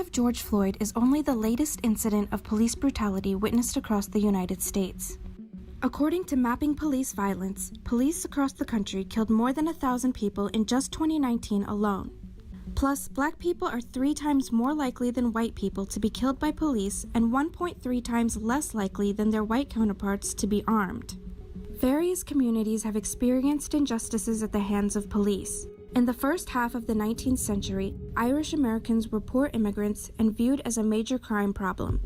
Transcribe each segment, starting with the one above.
of George Floyd is only the latest incident of police brutality witnessed across the United States. According to Mapping Police Violence, police across the country killed more than 1,000 people in just 2019 alone. Plus, black people are 3 times more likely than white people to be killed by police and 1.3 times less likely than their white counterparts to be armed. Various communities have experienced injustices at the hands of police. In the first half of the 19th century, Irish Americans were poor immigrants and viewed as a major crime problem.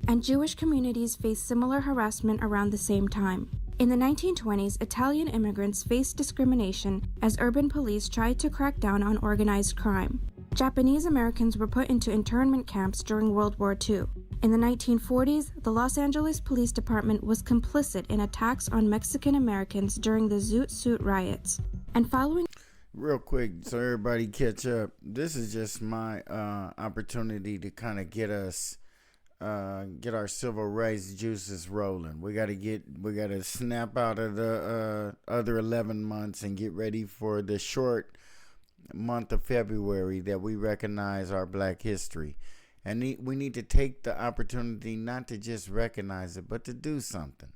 And Jewish communities faced similar harassment around the same time. In the 1920s, Italian immigrants faced discrimination as urban police tried to crack down on organized crime. Japanese Americans were put into internment camps during World War II. In the 1940s, the Los Angeles Police Department was complicit in attacks on Mexican Americans during the Zoot Suit riots. And following Real quick, so everybody catch up. This is just my opportunity to kind of get our civil rights juices rolling. We gotta snap out of the other 11 months and get ready for the short month of February that we recognize our Black history. And we need to take the opportunity not to just recognize it, but to do something,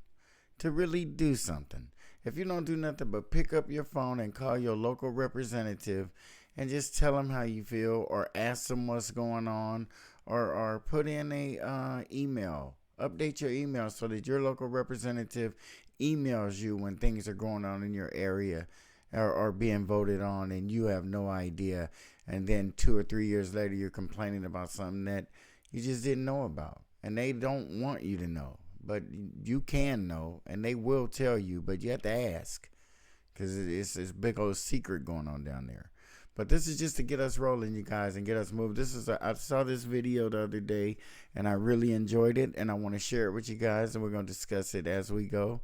to really do something. If you don't do nothing but pick up your phone and call your local representative and just tell them how you feel, or ask them what's going on, or put in a email. Update your email so that your local representative emails you when things are going on in your area or being voted on and you have no idea. And then 2 or 3 years later, you're complaining about something that you just didn't know about. And they don't want you to know. But you can know, and they will tell you, but you have to ask, because it's this big old secret going on down there. But this is just to get us rolling, you guys, and get us moved. I saw this video the other day, and I really enjoyed it, and I want to share it with you guys, and we're going to discuss it as we go.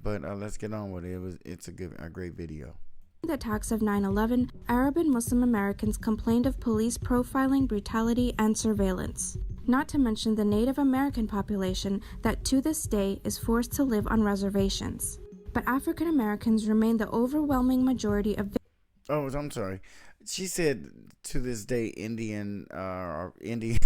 But let's get on with it. It's a great video. the attacks of 9/11, Arab and Muslim Americans complained of police profiling, brutality, and surveillance. Not to mention the Native American population that to this day is forced to live on reservations. But African Americans remain the overwhelming majority of Oh, I'm sorry. She said to this day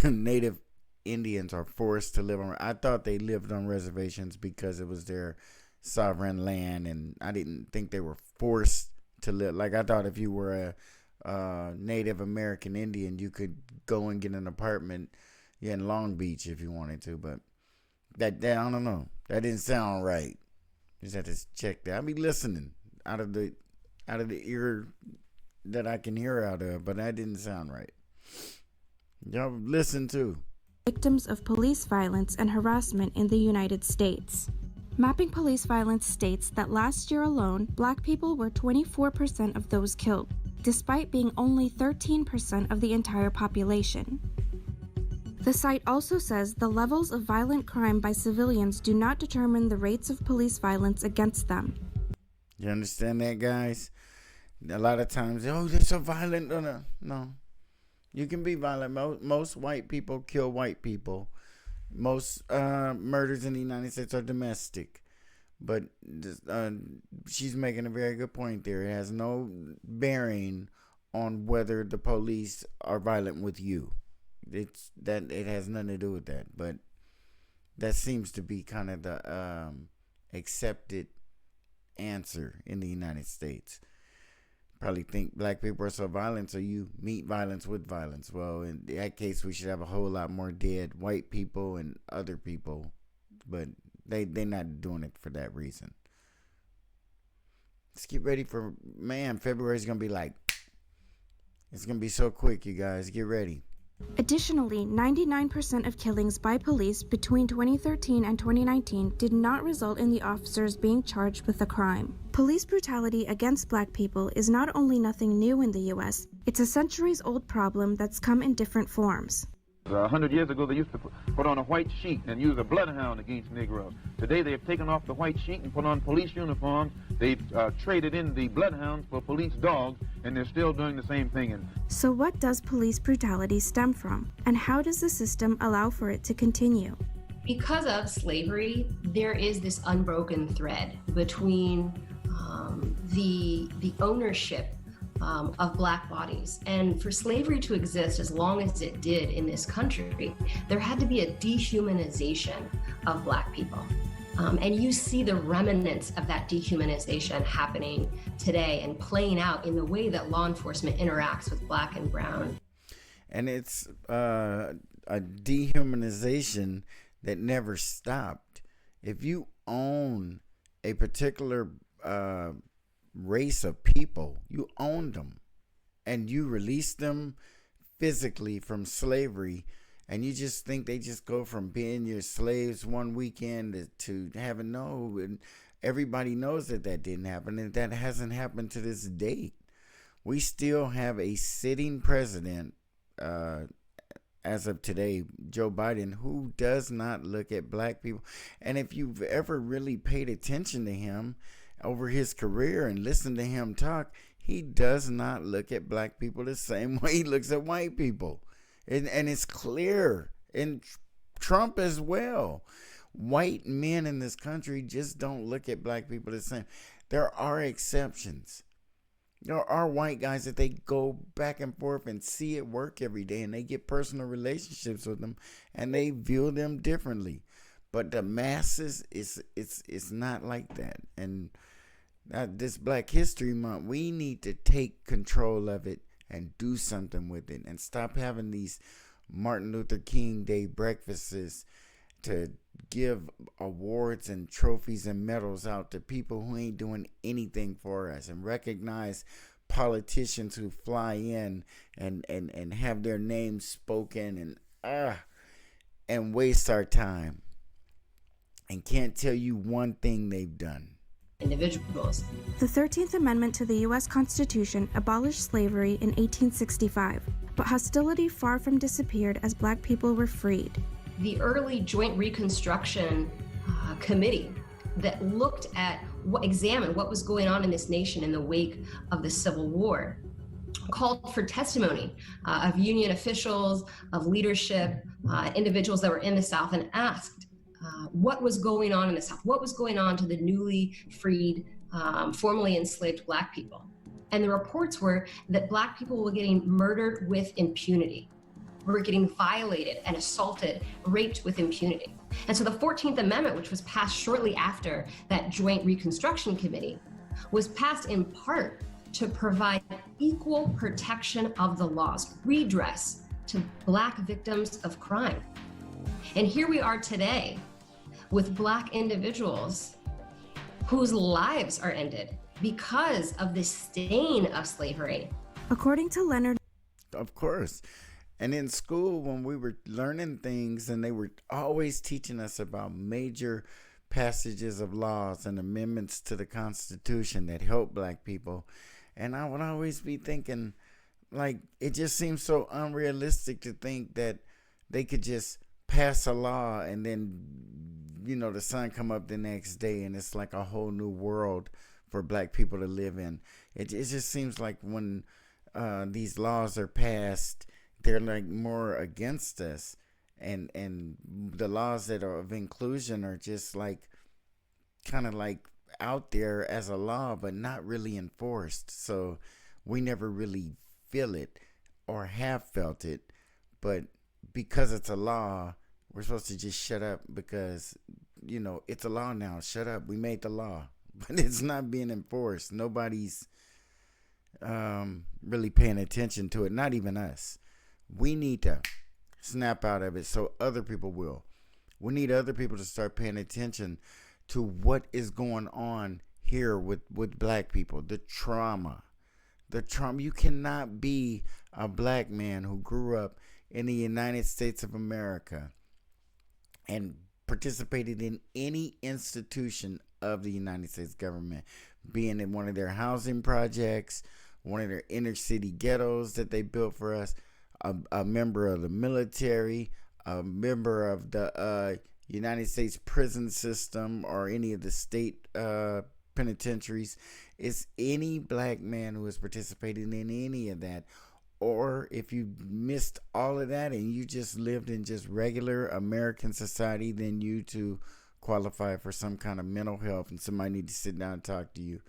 Native Indians are forced to live on. I thought they lived on reservations because it was their sovereign land, and I didn't think they were forced to live. Like, I thought if you were a Native American Indian, you could go and get an apartment in Long Beach if you wanted to, but that I don't know. That didn't sound right. Just had to check that. I be listening out of the ear that I can hear out of, but that didn't sound right. Y'all listen too. Victims of police violence and harassment in the United States. Mapping Police Violence states that last year alone, Black people were 24% of those killed, despite being only 13% of the entire population. The site also says the levels of violent crime by civilians do not determine the rates of police violence against them. You understand that, guys? A lot of times, they're so violent. No. You can be violent. Most white people kill white people. Most murders in the United States are domestic. But she's making a very good point there. It has no bearing on whether the police are violent with you. It has nothing to do with that. But that seems to be kind of the accepted answer in the United States. Probably think Black people are so violent, so you meet violence with violence. Well, in that case, we should have a whole lot more dead white people and other people, but they're not doing it for that reason. Let's get ready for, February's gonna be it's gonna be so quick, you guys. Get ready. Additionally, 99% of killings by police between 2013 and 2019 did not result in the officers being charged with a crime. Police brutality against Black people is not only nothing new in the U.S., it's a centuries-old problem that's come in different forms. 100 years ago, they used to put on a white sheet and use a bloodhound against Negroes. Today, they have taken off the white sheet and put on police uniforms. They've traded in the bloodhounds for police dogs, and they're still doing the same thing. So what does police brutality stem from? And how does the system allow for it to continue? Because of slavery, there is this unbroken thread between the ownership of Black bodies. And for slavery to exist as long as it did in this country, there had to be a dehumanization of Black people. And you see the remnants of that dehumanization happening today and playing out in the way that law enforcement interacts with Black and brown. And it's a dehumanization that never stopped. If you own a particular race of people, you owned them, and you release them physically from slavery, and you just think they just go from being your slaves one weekend to having no, and everybody knows that didn't happen, and that hasn't happened to this date. We still have a sitting president, as of today, Joe Biden, who does not look at Black people. And if you've ever really paid attention to him over his career and listened to him talk, he does not look at Black people the same way he looks at white people. And it's clear. And Trump as well. White men in this country just don't look at Black people the same. There are exceptions. There are white guys that they go back and forth and see at work every day, and they get personal relationships with them, and they view them differently. But the masses, it's not like that. And this Black History Month, we need to take control of it and do something with it, and stop having these Martin Luther King Day breakfasts to give awards and trophies and medals out to people who ain't doing anything for us, and recognize politicians who fly in and have their names spoken and waste our time and can't tell you one thing they've done. Individuals. The 13th Amendment to the U.S. Constitution abolished slavery in 1865, but hostility far from disappeared as Black people were freed. The early Joint Reconstruction Committee that looked at, examined what was going on in this nation in the wake of the Civil War, called for testimony of Union officials, of leadership, individuals that were in the South, and asked what was going on in the South, what was going on to the newly freed, formerly enslaved Black people. And the reports were that Black people were getting murdered with impunity. Were getting violated and assaulted, raped with impunity. And so the 14th Amendment, which was passed shortly after that Joint Reconstruction Committee, was passed in part to provide equal protection of the laws, redress to Black victims of crime. And here we are today with Black individuals whose lives are ended because of this stain of slavery. According to Leonard, of course. And in school, when we were learning things, and they were always teaching us about major passages of laws and amendments to the Constitution that help Black people, and I would always be thinking, like, it just seems so unrealistic to think that they could just pass a law and then, the sun come up the next day and it's like a whole new world for Black people to live in. It just seems like when these laws are passed, they're like more against us, and the laws that are of inclusion are just like kind of like out there as a law but not really enforced. So we never really feel it or have felt it, but because it's a law, we're supposed to just shut up because it's a law now. Shut up, we made the law, but it's not being enforced. Nobody's really paying attention to it, not even us. We need to snap out of it so other people will. We need other people to start paying attention to what is going on here with Black people. The trauma. You cannot be a Black man who grew up in the United States of America and participated in any institution of the United States government, being in one of their housing projects, one of their inner city ghettos that they built for us, a member of the military, a member of the United States prison system, or any of the state penitentiaries. It's any Black man who has participated in any of that. Or if you missed all of that and you just lived in just regular American society, then you too qualify for some kind of mental health, and somebody need to sit down and talk to you.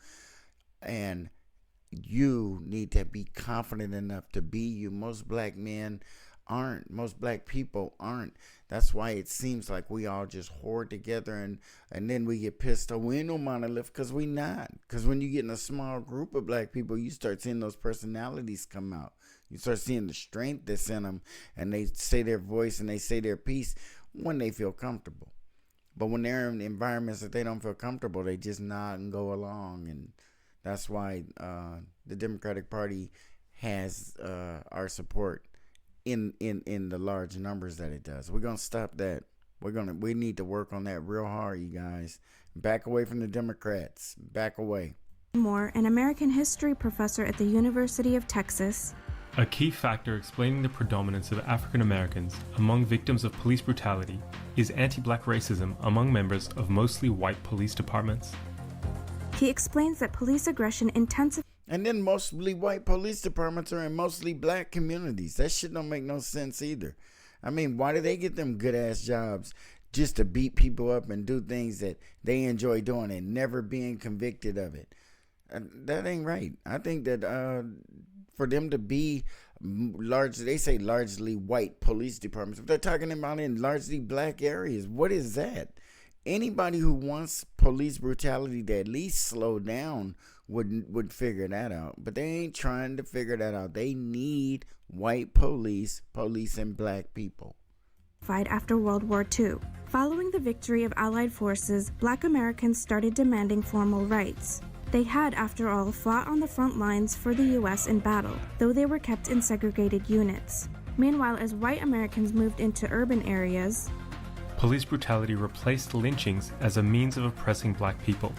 And You need to be confident enough to be you. Most black men aren't. Most black people aren't. That's why it seems like we all just hoard together, and then we get pissed off. We ain't no monolith, because we not. Because when you get in a small group of black people, you start seeing those personalities come out. You start seeing the strength that's in them, and they say their voice and they say their piece when they feel comfortable. But when they're in environments that they don't feel comfortable, they just nod and go along. And that's why the Democratic Party has our support in the large numbers that it does. We're gonna stop that. We need to work on that real hard, you guys. Back away from the Democrats. Back away. Moore, an American history professor at the University of Texas. A key factor explaining the predominance of African Americans among victims of police brutality is anti-black racism among members of mostly white police departments. He explains that police aggression intensifies. And then mostly white police departments are in mostly black communities. That shit don't make no sense either. I mean, why do they get them good ass jobs just to beat people up and do things that they enjoy doing and never being convicted of it? That ain't right. I think that for them to be they say largely white police departments, if they're talking about in largely black areas, what is that? Anybody who wants police brutality to at least slow down would figure that out. But they ain't trying to figure that out. They need white police policing black people. After World War II. Following the victory of Allied forces, black Americans started demanding formal rights. They had, after all, fought on the front lines for the U.S. in battle, though they were kept in segregated units. Meanwhile, as white Americans moved into urban areas, Police brutality replaced lynchings as a means of oppressing black people.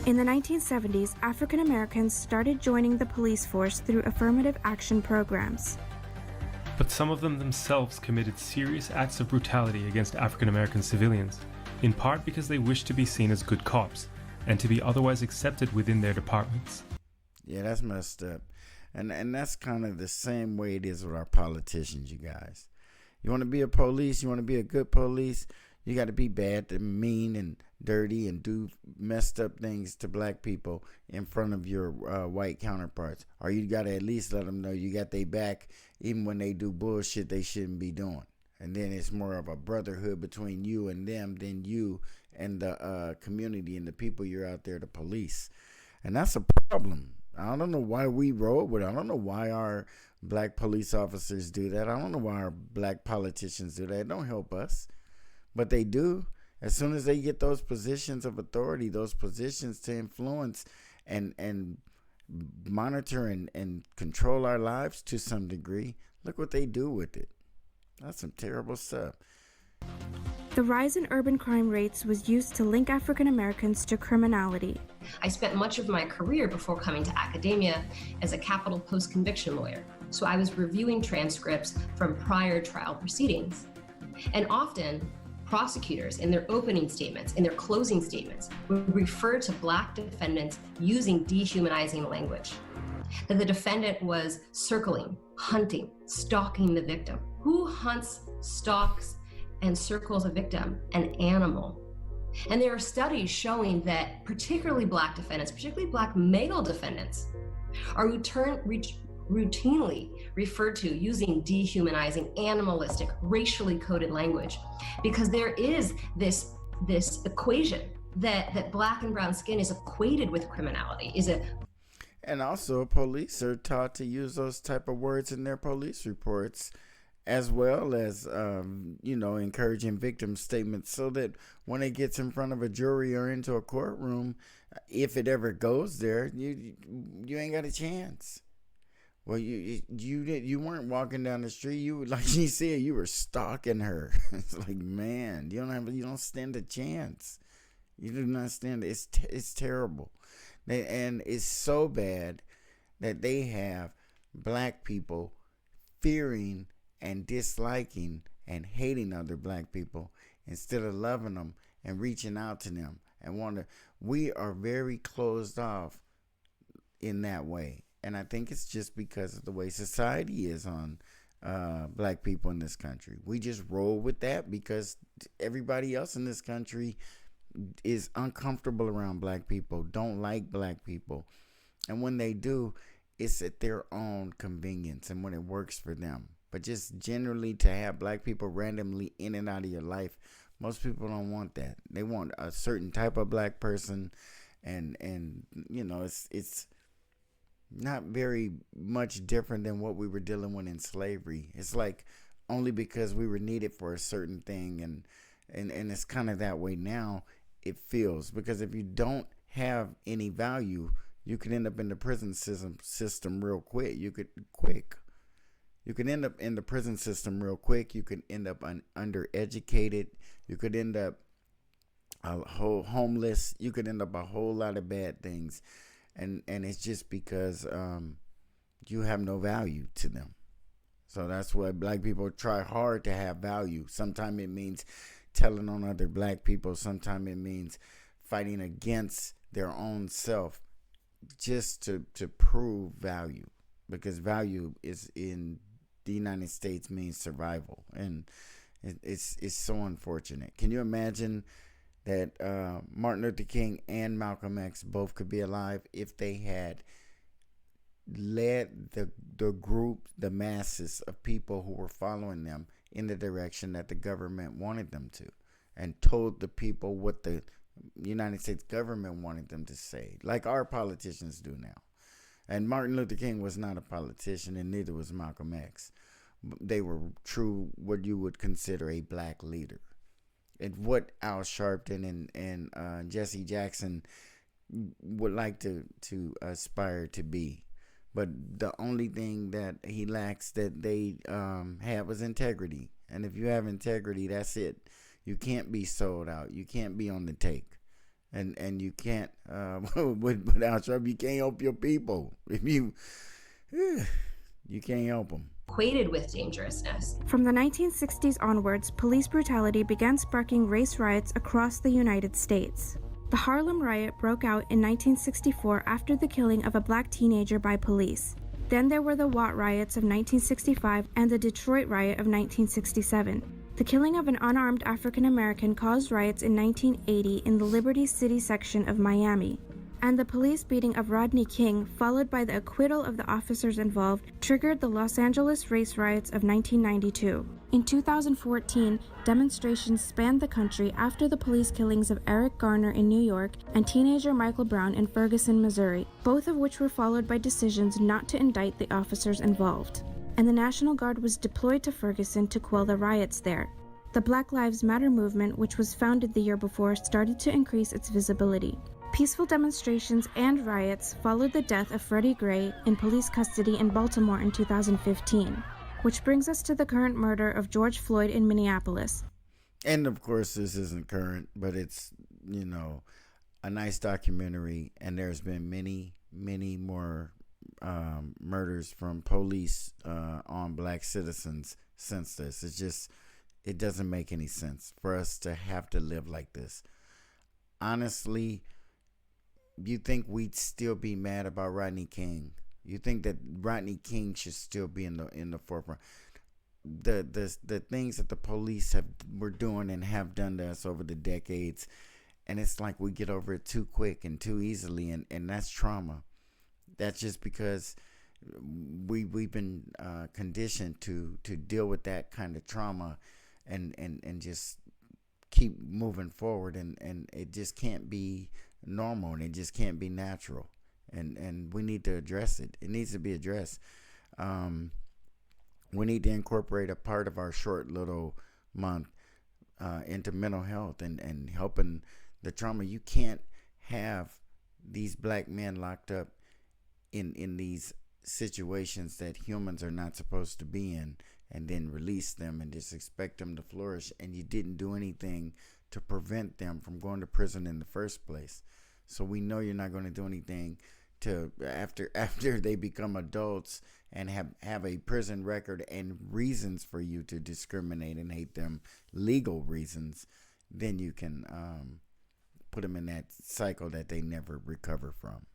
In the 1970s, African Americans started joining the police force through affirmative action programs. But some of them themselves committed serious acts of brutality against African American civilians, in part because they wished to be seen as good cops and to be otherwise accepted within their departments. Yeah, that's messed up. And that's kind of the same way it is with our politicians, you guys. You want to be a police, you want to be a good police, you got to be bad and mean and dirty and do messed up things to black people in front of your white counterparts. Or you got to at least let them know you got their back even when they do bullshit they shouldn't be doing. And then it's more of a brotherhood between you and them than you and the community and the people you're out there to police. And that's a problem. I don't know why we roll with it. I don't know why our black police officers do that. I don't know why our black politicians do that. It don't help us. But they do. As soon as they get those positions of authority, those positions to influence and monitor and control our lives to some degree, look what they do with it. That's some terrible stuff. The rise in urban crime rates was used to link African Americans to criminality. I spent much of my career before coming to academia as a capital post-conviction lawyer. So I was reviewing transcripts from prior trial proceedings. And often, prosecutors in their opening statements, in their closing statements, would refer to black defendants using dehumanizing language. That the defendant was circling, hunting, stalking the victim. Who hunts, stalks, and circles a victim? An animal. And there are studies showing that particularly black defendants, particularly black male defendants, are routinely referred to using dehumanizing, animalistic, racially coded language, because there is this equation that black and brown skin is equated with criminality. And also, police are taught to use those type of words in their police reports, as well as, encouraging victim statements, so that when it gets in front of a jury or into a courtroom, if it ever goes there, you ain't got a chance. Well, you weren't walking down the street. You, like she said, you were stalking her. It's like, man, you don't stand a chance. You do not stand. It's terrible, and it's so bad that they have black people fearing and disliking and hating other black people instead of loving them and reaching out to them and we are very closed off in that way. And I think it's just because of the way society is on black people in this country. We just roll with that because everybody else in this country is uncomfortable around black people, don't like black people. And when they do, it's at their own convenience and when it works for them. But just generally to have black people randomly in and out of your life, most people don't want that. They want a certain type of black person, and you know, it's not very much different than what we were dealing with in slavery. It's like only because we were needed for a certain thing, and it's kind of that way now. It feels, because if you don't have any value, you could end up in the prison system real quick. You could end up in the prison system real quick. You could end up undereducated. You could end up homeless. You could end up a whole lot of bad things, and it's just because you have no value to them. So that's why black people try hard to have value. Sometimes it means telling on other black people. Sometimes it means fighting against their own self, just to prove value, because value is in the United States means survival, and it's so unfortunate. Can you imagine that Martin Luther King and Malcolm X both could be alive if they had led the group, the masses of people who were following them in the direction that the government wanted them to, and told the people what the United States government wanted them to say, like our politicians do now. And Martin Luther King was not a politician, and neither was Malcolm X. They were true, what you would consider a black leader. And what Al Sharpton and Jesse Jackson would like to aspire to be. But the only thing that he lacks that they have was integrity. And if you have integrity, that's it. You can't be sold out. You can't be on the take. And you can't, without Trump, you can't help your people. If you can't help them. Equated with dangerousness. From the 1960s onwards, police brutality began sparking race riots across the United States. The Harlem Riot broke out in 1964 after the killing of a black teenager by police. Then there were the Watt riots of 1965 and the Detroit riot of 1967. The killing of an unarmed African American caused riots in 1980 in the Liberty City section of Miami. And the police beating of Rodney King, followed by the acquittal of the officers involved, triggered the Los Angeles race riots of 1992. In 2014, demonstrations spanned the country after the police killings of Eric Garner in New York and teenager Michael Brown in Ferguson, Missouri, both of which were followed by decisions not to indict the officers involved. And the National Guard was deployed to Ferguson to quell the riots there. The Black Lives Matter movement, which was founded the year before, started to increase its visibility. Peaceful demonstrations and riots followed the death of Freddie Gray in police custody in Baltimore in 2015, which brings us to the current murder of George Floyd in Minneapolis. And of course, this isn't current, but it's, a nice documentary, and there's been many, many more murders from police on black citizens since this. It doesn't make any sense for us to have to live like this. Honestly, you think we'd still be mad about Rodney King? You think that Rodney King should still be in the forefront? The things that the police were doing and have done to us over the decades, and it's like we get over it too quick and too easily, and that's trauma. That's just because we've been conditioned to deal with that kind of trauma, and just keep moving forward, and it just can't be normal, and it just can't be natural, and we need to address it. It needs to be addressed. We need to incorporate a part of our short little month into mental health and helping the trauma. You can't have these black men locked up in these situations that humans are not supposed to be in, and then release them and just expect them to flourish, and you didn't do anything to prevent them from going to prison in the first place. So we know you're not going to do anything to after they become adults and have a prison record and reasons for you to discriminate and hate them, legal reasons. Then you can put them in that cycle that they never recover from,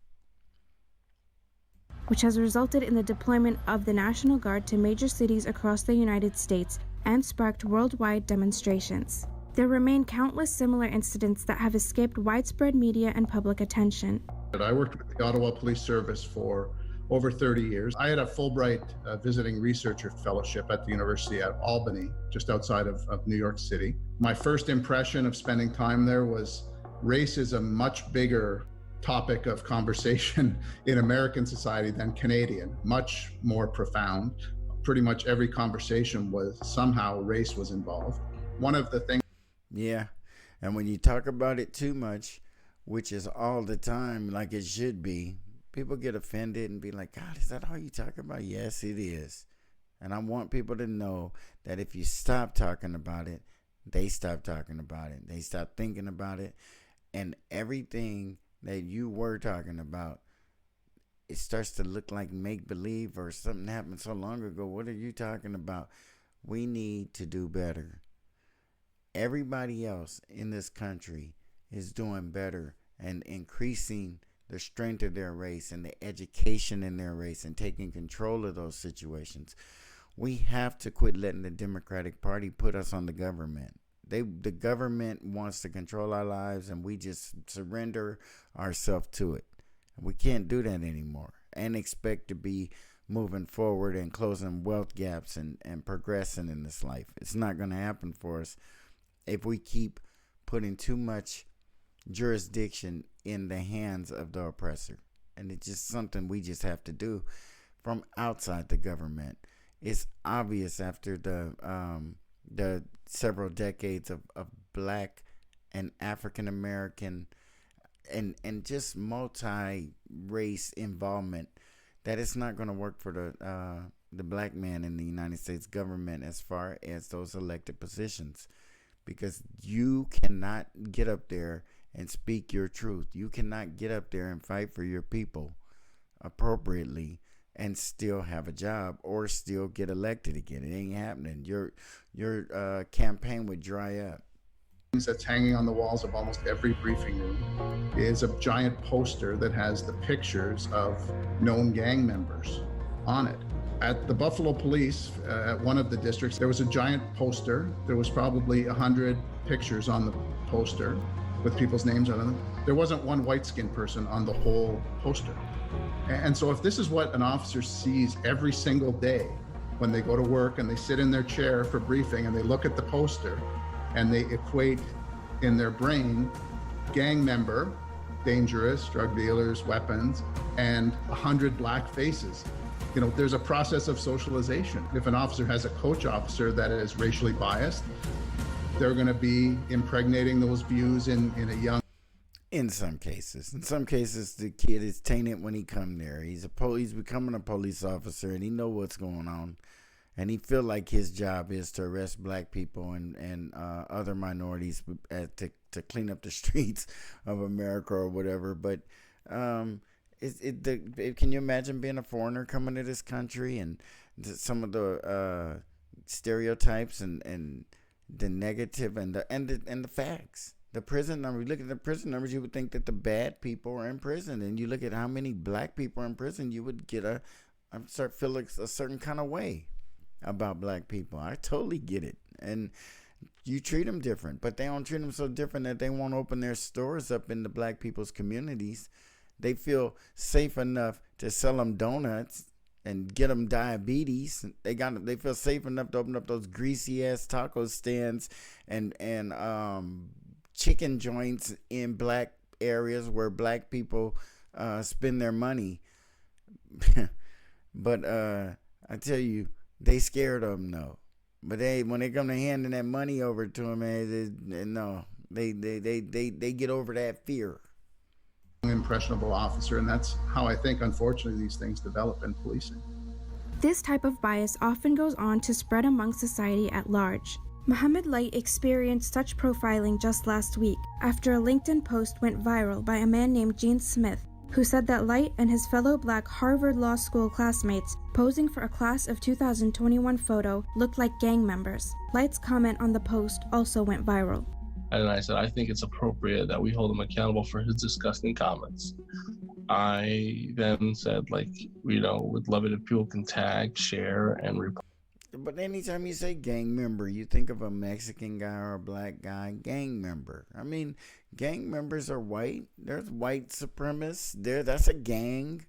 which has resulted in the deployment of the National Guard to major cities across the United States and sparked worldwide demonstrations. There remain countless similar incidents that have escaped widespread media and public attention. I worked with the Ottawa Police Service for over 30 years. I had a Fulbright visiting researcher fellowship at the University at Albany, just outside of New York City. My first impression of spending time there was race is a much bigger topic of conversation in American society than Canadian, much more profound. Pretty much every conversation was somehow race was involved. One of the things. Yeah. And when you talk about it too much, which is all the time, like it should be, people get offended and be like, God, is that all you talk about? Yes, it is. And I want people to know that if you stop talking about it, they stop talking about it. They stop thinking about it. And everything that you were talking about, it starts to look like make-believe or something happened so long ago. What are you talking about? We need to do better. Everybody else in this country is doing better and increasing the strength of their race and the education in their race and taking control of those situations. We have to quit letting the Democratic Party put us on the government. The government wants to control our lives, and we just surrender ourselves to it. We can't do that anymore and expect to be moving forward and closing wealth gaps and progressing in this life. It's not going to happen for us if we keep putting too much jurisdiction in the hands of the oppressor. And it's just something we just have to do from outside the government. It's obvious after the several decades of Black and African American and just multi-race involvement that it's not going to work for the Black man in the United States government as far as those elected positions, because you cannot get up there and speak your truth. You cannot get up there and fight for your people appropriately and still have a job or still get elected again. It ain't happening. Your campaign would dry up. That's hanging on the walls of almost every briefing room is a giant poster that has the pictures of known gang members on it. At the Buffalo Police, at one of the districts, there was a giant poster. There was probably 100 pictures on the poster with people's names on them. There wasn't one white-skinned person on the whole poster. And so if this is what an officer sees every single day when they go to work and they sit in their chair for briefing and they look at the poster and they equate in their brain gang member, dangerous, drug dealers, weapons, and 100 Black faces. You know, there's a process of socialization. If an officer has a coach officer that is racially biased, they're going to be impregnating those views in a young. In some cases, the kid is tainted when he come there. He's becoming a police officer, and he know what's going on, and he feel like his job is to arrest Black people and other minorities to clean up the streets of America or whatever. But can you imagine being a foreigner coming to this country and some of the stereotypes and the negative and the facts? The prison numbers. Look at the prison numbers. You would think that the bad people are in prison, and you look at how many Black people are in prison. You would get feel like a certain kind of way about Black people. I totally get it, and you treat them different, but they don't treat them so different that they won't open their stores up in the Black people's communities. They feel safe enough to sell them donuts and get them diabetes. They feel safe enough to open up those greasy ass taco stands and chicken joints in Black areas where Black people spend their money. But I tell you, they scared of them though. But when they come to handing that money over to them, they get over that fear. Impressionable officer, and that's how I think, unfortunately, these things develop in policing. This type of bias often goes on to spread among society at large. Muhammad Light experienced such profiling just last week after a LinkedIn post went viral by a man named Gene Smith, who said that Light and his fellow Black Harvard Law School classmates posing for a class of 2021 photo looked like gang members. Light's comment on the post also went viral. And I said, I think it's appropriate that we hold him accountable for his disgusting comments. I then said, would love it if people can tag, share, and report. but anytime you say gang member, you think of a Mexican guy or a black guy, gang member. I mean, gang members are white. There's white supremacists. That's a gang.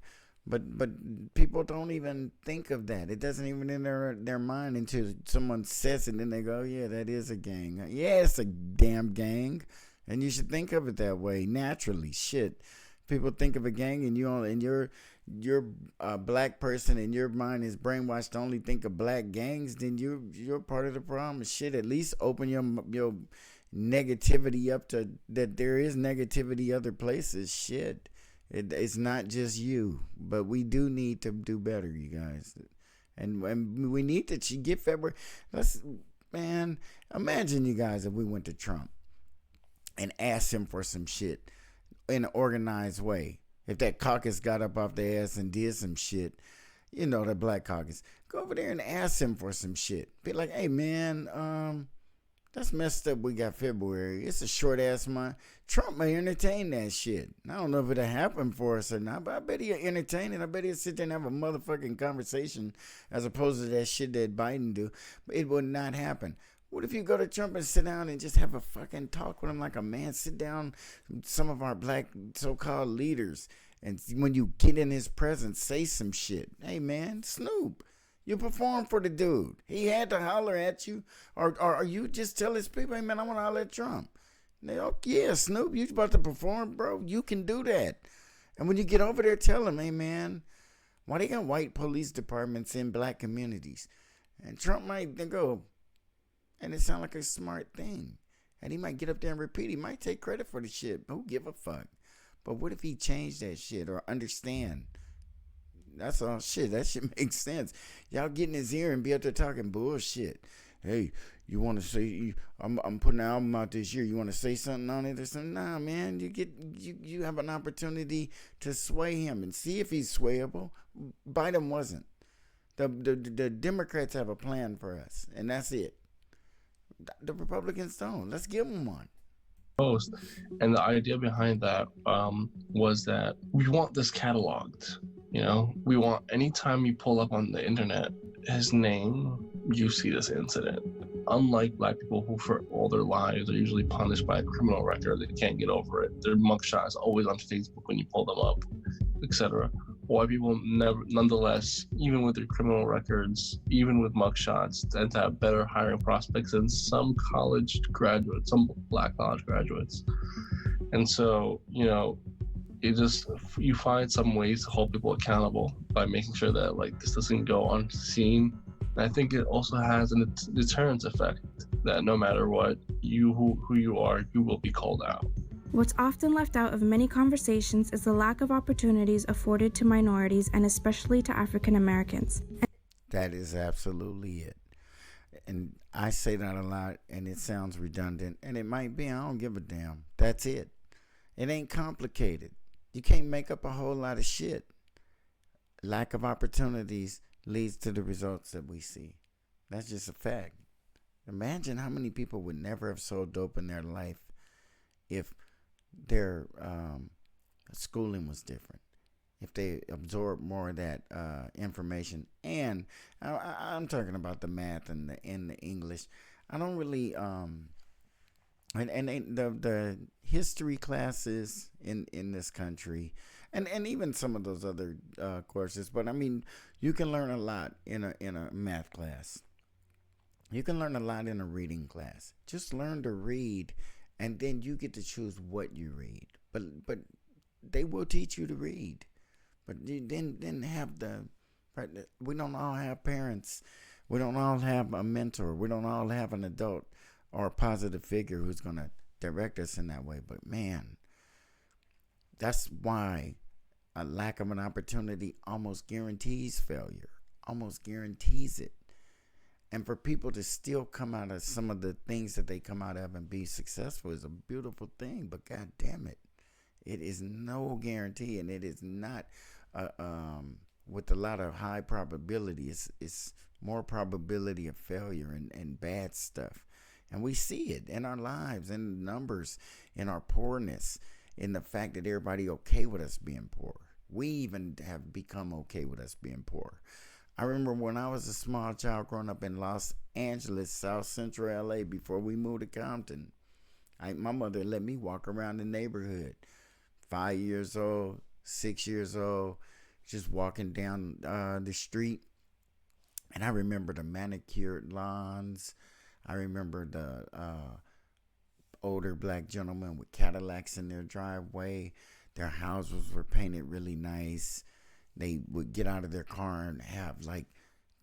But people don't even think of that. It doesn't even enter their mind until someone says it, and then they go, "Yeah, that is a gang. Yeah, it's a damn gang." And you should think of it that way naturally. Shit, people think of a gang, and you're a black person, and your mind is brainwashed to only think of black gangs. Then you're part of the problem. Shit, at least open your negativity up to that. There is negativity other places. Shit. It's not just you, but we do need to do better, you guys, and we need to get February. Man, imagine you guys if we went to Trump and asked him for some shit in an organized way. If that caucus got up off their ass and did some shit, the Black Caucus, go over there and ask him for some shit. Be like, hey man, that's messed up. We got February. It's a short ass month. Trump may entertain that shit. I don't know if it'll happen for us or not, but I bet he'll entertain it. I bet he'll sit there and have a motherfucking conversation as opposed to that shit that Biden do. But it would not happen. What if you go to Trump and sit down and just have a fucking talk with him like a man? Sit down with some of our black so-called leaders, and when you get in his presence, say some shit. Hey man, Snoop. You perform for the dude. He had to holler at you. Or you just tell his people, hey, man, I want to holler at Trump. And they, oh, yeah, Snoop, you about to perform, bro? You can do that. And when you get over there, tell him, hey, man, why they got white police departments in black communities? And Trump might go, and it sounds like a smart thing. And he might get up there and repeat. He might take credit for the shit. Who give a fuck? But what if he changed that shit or understand? That's all shit. That shit makes sense. Y'all get in his ear and be up there talking bullshit. Hey, you want to say I'm putting an album out this year? You want to say something on it or something? Nah, man. You have an opportunity to sway him and see if he's swayable. Biden wasn't. The Democrats have a plan for us, and that's it. The Republicans don't. Let's give them one. Post. And the idea behind that was that we want this cataloged. We want, anytime you pull up on the internet his name, you see this incident. Unlike black people who for all their lives are usually punished by a criminal record, they can't get over it. Their mugshot is always on Facebook when you pull them up, etc. White people nonetheless, even with their criminal records, even with mugshots, tend to have better hiring prospects than some college graduates, some black college graduates. And so, you find some ways to hold people accountable by making sure that this doesn't go unseen. And I think it also has a deterrence effect that no matter what, who you are, you will be called out. What's often left out of many conversations is the lack of opportunities afforded to minorities and especially to African Americans. That is absolutely it. And I say that a lot, and it sounds redundant, and it might be. I don't give a damn. That's it. It ain't complicated. You can't make up a whole lot of shit. Lack of opportunities leads to the results that we see. That's just a fact. Imagine how many people would never have sold dope in their life if their schooling was different, if they absorbed more of that information. And I'm talking about the math and the English. I don't really the history classes in this country, and even some of those other courses. But I mean, you can learn a lot in a math class. You can learn a lot in a reading class. Just learn to read, and then you get to choose what you read. But they will teach you to read. But you then have we don't all have parents. We don't all have a mentor. We don't all have an adult or a positive figure who's going to direct us in that way. But man, that's why a lack of an opportunity almost guarantees failure, almost guarantees it. And for people to still come out of some of the things that they come out of and be successful is a beautiful thing. But God damn it, it is no guarantee, and it is not with a lot of high probability. It's more probability of failure and bad stuff. And we see it in our lives, in the numbers, in our poorness, in the fact that everybody okay with us being poor. We even have become okay with us being poor. I remember when I was a small child growing up in Los Angeles, South Central LA, before we moved to Compton. My mother let me walk around the neighborhood. 5 years old, 6 years old, just walking down the street. And I remember the manicured lawns. I remember the older black gentlemen with Cadillacs in their driveway. Their houses were painted really nice. They would get out of their car and have like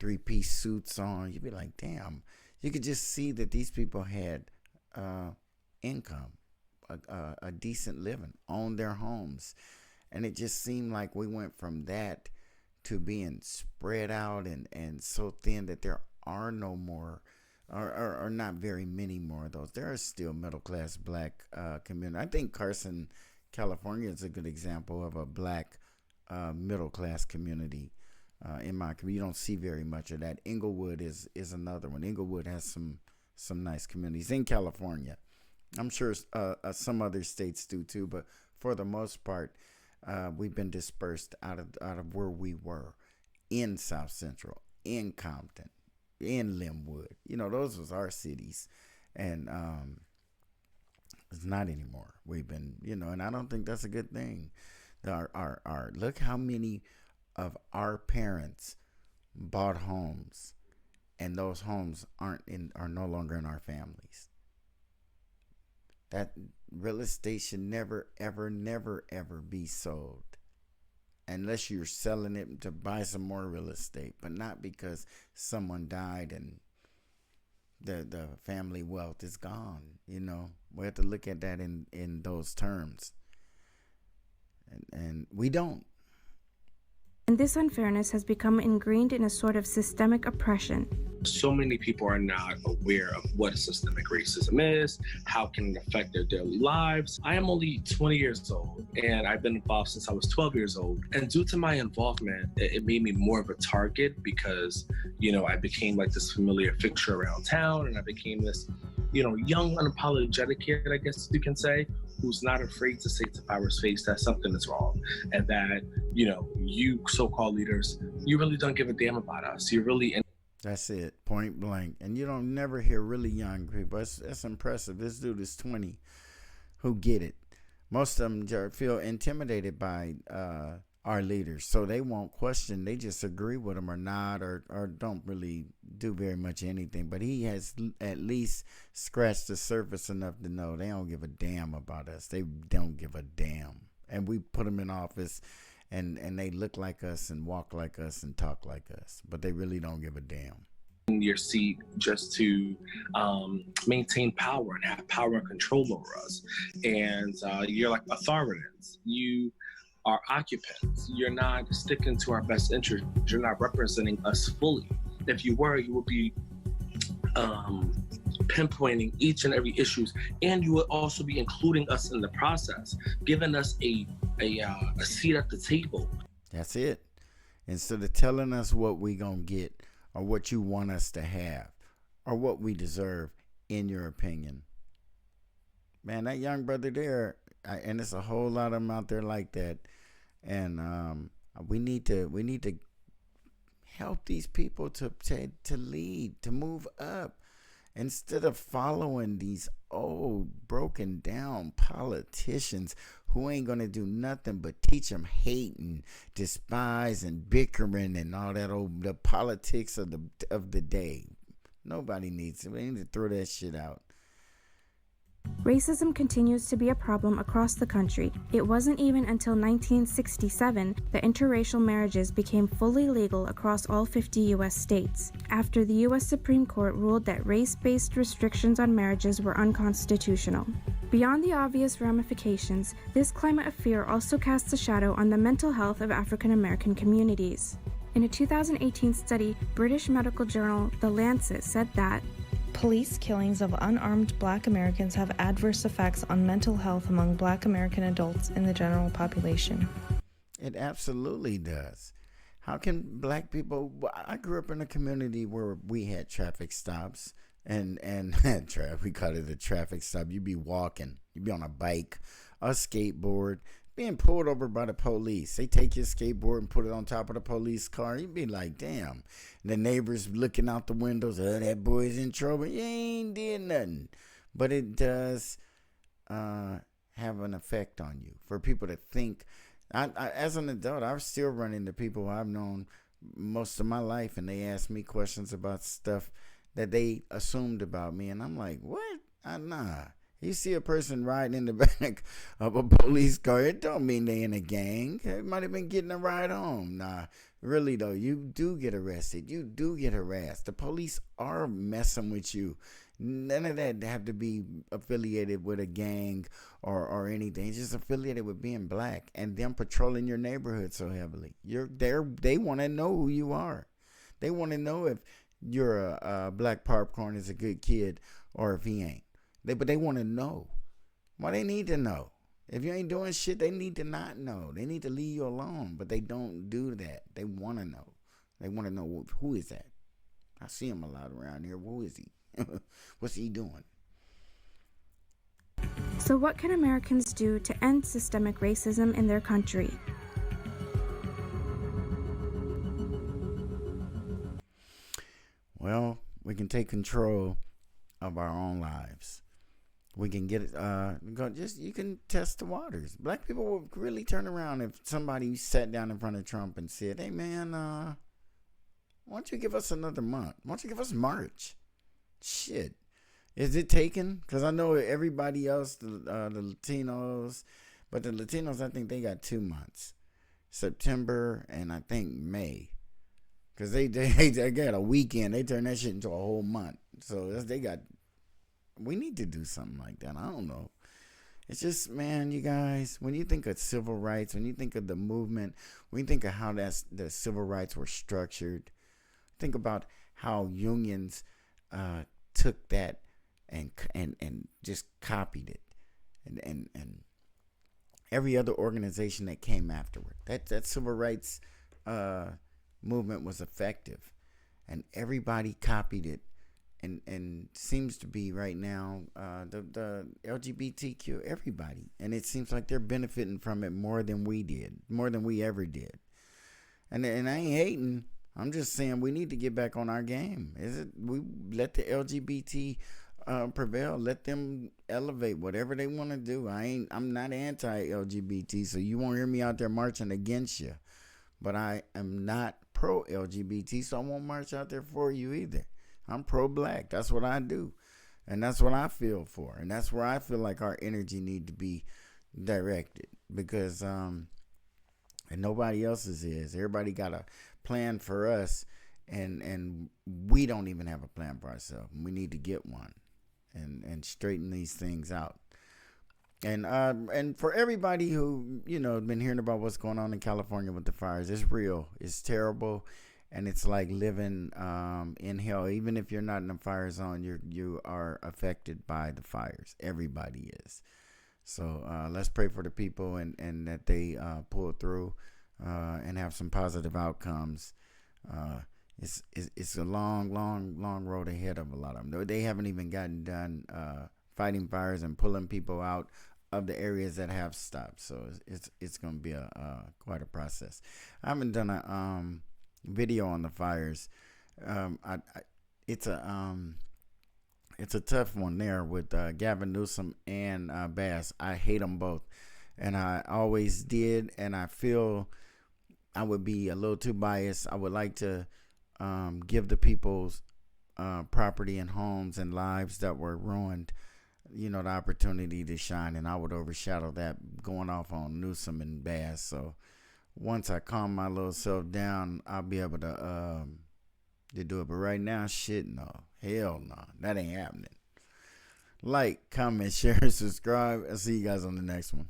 3-piece suits on. You'd be like, damn. You could just see that these people had income, a decent living, owned their homes. And it just seemed like we went from that to being spread out and so thin that there are no more, or not very many more of those. There are still middle-class black community. I think Carson, California is a good example of a black middle-class community. In my community, you don't see very much of that. Inglewood is another one. Inglewood has some nice communities in California. I'm sure some other states do too, but for the most part, we've been dispersed out of where we were in South Central, in Compton, in Linwood. You know, those was our cities, and it's not anymore. We've been, and I don't think that's a good thing. Our look how many of our parents bought homes, and those homes are no longer in our families. That real estate should never, ever be sold unless you're selling it to buy some more real estate, but not because someone died and the family wealth is gone. We have to look at that in those terms, and we don't. And this unfairness has become ingrained in a sort of systemic oppression. So many people are not aware of what systemic racism is, how can it affect their daily lives. I am only 20 years old, and I've been involved since I was 12 years old. And due to my involvement, it made me more of a target because, I became like this familiar fixture around town, and I became this, young, unapologetic kid, I guess you can say, who's not afraid to say to power's face that something is wrong, and that, you so-called leaders, you really don't give a damn about us. You're really... That's it, point blank. And you don't never hear really young people. That's impressive. This dude is 20 who get it. Most of them feel intimidated by our leaders, so they won't question. They just agree with them or not, or don't really do very much anything. But he has at least scratched the surface enough to know they don't give a damn about us. They don't give a damn. And we put them in office, and they look like us and walk like us and talk like us, but they really don't give a damn. In your seat just to maintain power and have power and control over us. And you're like authorities. You are occupants. You're not sticking to our best interest. You're not representing us fully. If you were, you would be pinpointing each and every issues, and you would also be including us in the process, giving us a seat at the table. That's it. Instead of telling us what we gonna get or what you want us to have or what we deserve, in your opinion. Man, that young brother there, and there's a whole lot of them out there like that, and we need to help these people to lead, to move up, instead of following these old broken down politicians who ain't gonna do nothing but teach them hate and despise and bickering and all that the politics of the day. Nobody needs it. We need to throw that shit out. Racism continues to be a problem across the country. It wasn't even until 1967 that interracial marriages became fully legal across all 50 U.S. states, after the U.S. Supreme Court ruled that race-based restrictions on marriages were unconstitutional. Beyond the obvious ramifications, this climate of fear also casts a shadow on the mental health of African American communities. In a 2018 study, British medical journal The Lancet said that police killings of unarmed Black Americans have adverse effects on mental health among Black American adults in the general population. It absolutely does. How can Black people... I grew up in a community where we had traffic stops, and we call it a traffic stop. You'd be walking, you'd be on a bike, a skateboard, being pulled over by the police. They take your skateboard and put it on top of the police car. You'd be like, damn. The neighbors looking out the windows, that boy's in trouble. You ain't did nothing. But it does have an effect on you for people to think. I as an adult, I still run into people I've known most of my life, and they ask me questions about stuff that they assumed about me. And I'm like, what? Nah. You see a person riding in the back of a police car, it don't mean they in a gang. They might have been getting a ride home. Nah, really though, you do get arrested. You do get harassed. The police are messing with you. None of that have to be affiliated with a gang or anything. It's just affiliated with being black and them patrolling your neighborhood so heavily. They want to know who you are. They want to know if you're a black popcorn is a good kid or if he ain't. But they want to know. Well, they need to know. If you ain't doing shit, they need to not know. They need to leave you alone. But they don't do that. They want to know. They want to know who is that. I see him a lot around here. Who is he? What's he doing? So what can Americans do to end systemic racism in their country? Well, we can take control of our own lives. We can get it. You can test the waters. Black people will really turn around if somebody sat down in front of Trump and said, "Hey, man, why don't you give us another month? Why don't you give us March?" Shit, is it taken? Because I know everybody else, the Latinos, but the Latinos, I think they got 2 months, September and I think May, because they got a weekend. They turn that shit into a whole month. So they got. We need to do something like that. I don't know. It's just, man, you guys, when you think of civil rights, when you think of the movement, when you think of how the civil rights were structured, think about how unions took that and just copied it, and every other organization that came afterward. That civil rights movement was effective, and everybody copied it. And seems to be right now the LGBTQ, everybody. And it seems like they're benefiting from it more than we did, more than we ever did. And I ain't hating. I'm just saying we need to get back on our game. We let the LGBT prevail. Let them elevate whatever they want to do. I'm not anti-LGBT, so you won't hear me out there marching against you. But I am not pro-LGBT, so I won't march out there for you either. I'm pro-black. That's what I do. And that's what I feel for. And that's where I feel like our energy need to be directed. Because and nobody else's is. Everybody got a plan for us. And we don't even have a plan for ourselves. We need to get one. And straighten these things out. And for everybody who, been hearing about what's going on in California with the fires, it's real. It's terrible. And it's like living in hell. Even if you're not in a fire zone, you are affected by the fires. Everybody is. So let's pray for the people and that they pull through and have some positive outcomes. It's a long road ahead of a lot of them. They haven't even gotten done fighting fires and pulling people out of the areas that have stopped. So it's going to be quite a process. I haven't done a video on the fires. It's a tough one there with Gavin Newsom and Bass. I hate them both, and I always did. And I feel I would be a little too biased. I would like to give the people's property and homes and lives that were ruined, the opportunity to shine, and I would overshadow that going off on Newsom and Bass. So once I calm my little self down, I'll be able to do it. But right now, shit, no. Hell no. That ain't happening. Like, comment, share, and subscribe. I'll see you guys on the next one.